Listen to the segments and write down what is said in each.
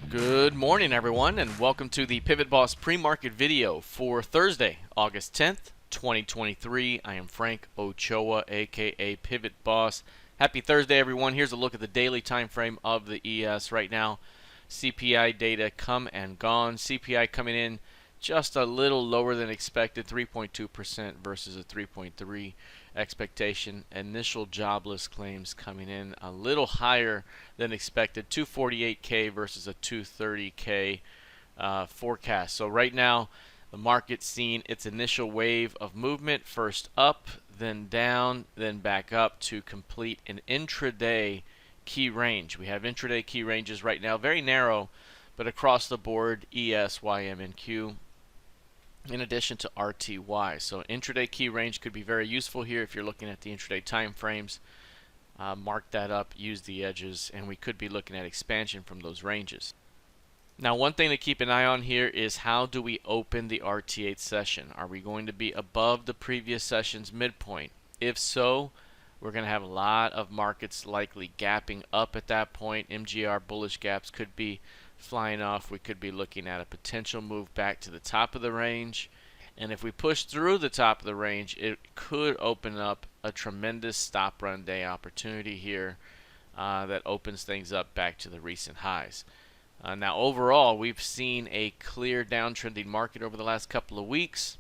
Good morning, everyone, and welcome to the PivotBoss pre-market video for Thursday, August 10th, 2023. I am Frank Ochoa, aka PivotBoss. Happy Thursday, everyone. Here's a look at the daily time frame of the ES right now. CPI data come and gone. CPI coming in just a little lower than expected, 3.2% versus a 3.3 expectation. Initial jobless claims coming in a little higher than expected, 248K versus a 230K forecast. So right now, the market's seen its initial wave of movement, first up, then down, then back up to complete an intraday key range. We have intraday key ranges right now, very narrow, but across the board, ES, YM, and Q, in addition to RTY. So intraday key range could be very useful here if you're looking at the intraday time frames. Mark that up, use the edges, and we could be looking at expansion from those ranges. Now, one thing to keep an eye on here is how do we open the RT8 session? Are we going to be above the previous session's midpoint? If so, we're going to have a lot of markets likely gapping up at that point. MGR bullish gaps could be flying off. We could be looking at a potential move back to the top of the range. And if we push through the top of the range, it could open up a tremendous stop run day opportunity here that opens things up back to the recent highs. Now, overall, we've seen a clear downtrending market over the last couple of weeks.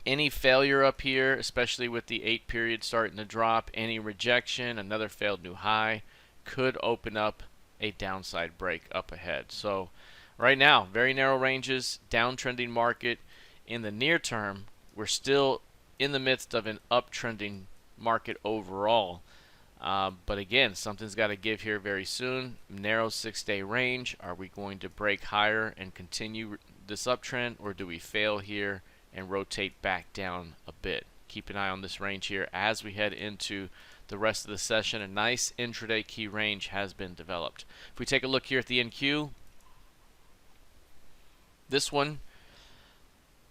Any failure up here, especially with the 8 period starting to drop, any rejection, another failed new high, could open up a downside break up ahead. So right now, very narrow ranges, downtrending market. In the near term, we're still in the midst of an uptrending market overall. But again, something's got to give here very soon. Narrow 6-day range. Are we going to break higher and continue this uptrend, or do we fail here and rotate back down a bit? Keep an eye on this range here as we head into the rest of the session. A nice intraday key range has been developed. If we take a look here at the NQ, this one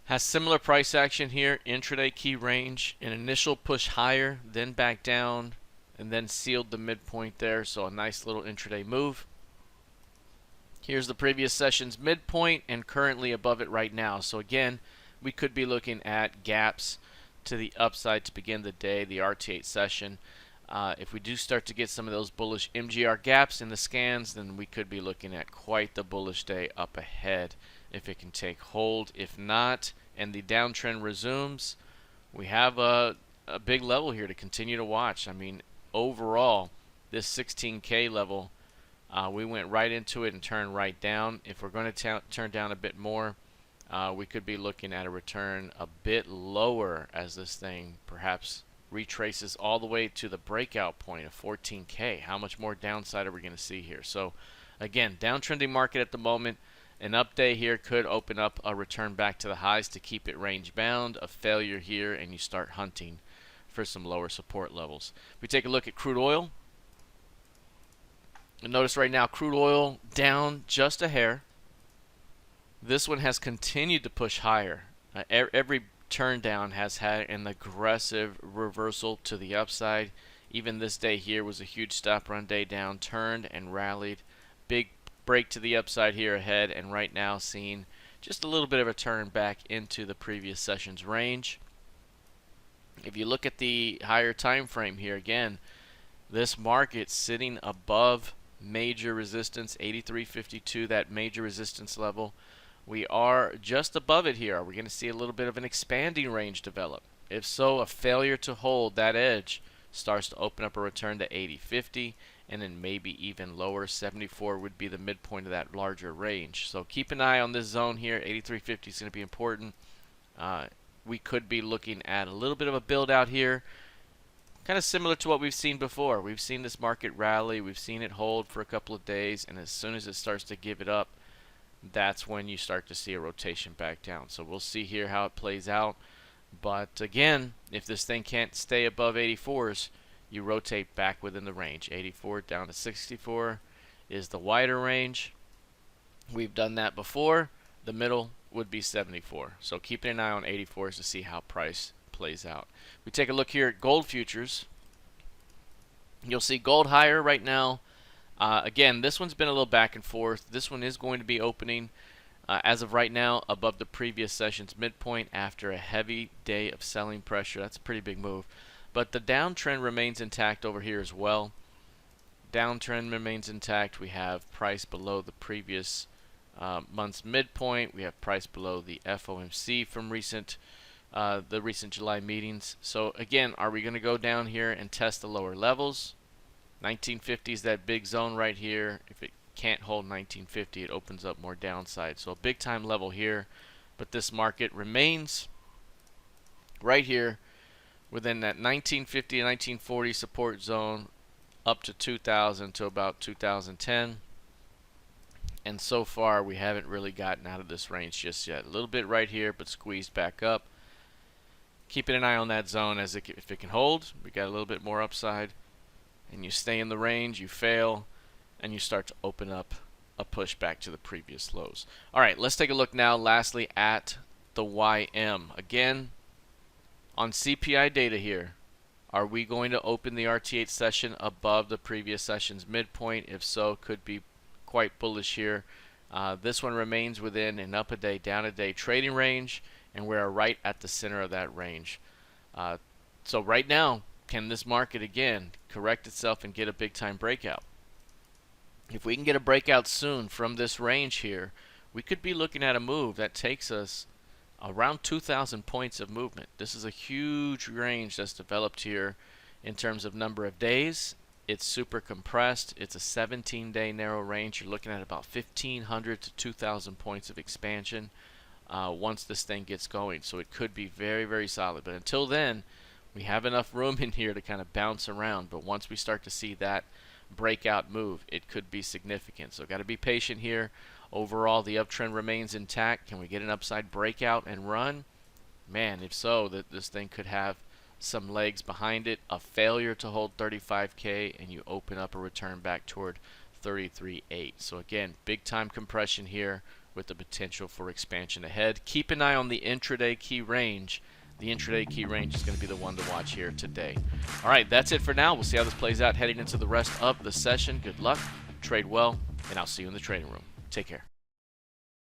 has similar price action here. Intraday key range, an initial push higher, then back down, and then sealed the midpoint there. So a nice little intraday move. Here's the previous session's midpoint and currently above it right now. So again, we could be looking at gaps to the upside to begin the day, the RT8 session. If we do start to get some of those bullish MGR gaps in the scans, then we could be looking at quite the bullish day up ahead if it can take hold. If not, and the downtrend resumes, we have a big level here to continue to watch. I mean, overall, this 16K level, we went right into it and turned right down. If we're going to turn down a bit more, we could be looking at a return a bit lower as this thing perhaps retraces all the way to the breakout point of 14K. How much more downside are we going to see here? So again, downtrending market at the moment. An up day here could open up a return back to the highs to keep it range bound. A failure here and you start hunting for some lower support levels. If we take a look at crude oil, and notice right now crude oil down just a hair. This one has continued to push higher. Every turn down has had an aggressive reversal to the upside. Even this day here was a huge stop run day down, turned and rallied. Big break to the upside here ahead, and right now seeing just a little bit of a turn back into the previous session's range. If you look at the higher time frame here, again, this market sitting above major resistance, 83.52, that major resistance level. We are just above it here. Are we going to see a little bit of an expanding range develop? If so, a failure to hold that edge starts to open up a return to 80.50, and then maybe even lower. 74 would be the midpoint of that larger range. So keep an eye on this zone here. 83.50 is going to be important. We could be looking at a little bit of a build out here, kind of similar to what we've seen before. We've seen this market rally, we've seen it hold for a couple of days, and as soon as it starts to give it up, that's when you start to see a rotation back down. So we'll see here how it plays out. But again, if this thing can't stay above 84s, you rotate back within the range. 84 down to 64 is the wider range. We've done that before. The middle would be 74. So keeping an eye on 84s to see how price plays out. We take a look here at gold futures. You'll see gold higher right now Again, this one's been a little back and forth. This one is going to be opening as of right now above the previous session's midpoint after a heavy day of selling pressure. That's a pretty big move. But the downtrend remains intact over here as well. Downtrend remains intact. We have price below the previous month's midpoint. We have price below the FOMC from the recent July meetings. So again, are we going to go down here and test the lower levels? 1950 is that big zone right here. If it can't hold 1950, it opens up more downside. So a big time level here, but this market remains right here within that 1950 and 1940 support zone up to 2000 to about 2010. And so far we haven't really gotten out of this range just yet. A little bit right here, but squeezed back up. Keeping an eye on that zone as if it can hold. We got a little bit more upside, and you stay in the range, you fail, and you start to open up a push back to the previous lows. All right, let's take a look now lastly at the YM. Again, on CPI data here, are we going to open the RT8 session above the previous session's midpoint? If so, could be quite bullish here. This one remains within an up a day, down a day trading range, and we're right at the center of that range. So right now, can this market again correct itself and get a big time breakout? If we can get a breakout soon from this range here, we could be looking at a move that takes us around 2,000 points of movement. This is a huge range that's developed here in terms of number of days. It's super compressed. It's a 17-day narrow range. You're looking at about 1,500 to 2,000 points of expansion once this thing gets going. So it could be very, very solid. But until then, we have enough room in here to kind of bounce around. But once we start to see that breakout move, it could be significant. So got to be patient here. Overall, the uptrend remains intact. Can we get an upside breakout and run? Man, if so, this thing could have some legs behind it. A failure to hold 35K, and you open up a return back toward 33.8. So again, big time compression here with the potential for expansion ahead. Keep an eye on the intraday key range. The intraday key range is going to be the one to watch here today. All right, that's it for now. We'll see how this plays out heading into the rest of the session. Good luck, trade well, and I'll see you in the trading room. Take care.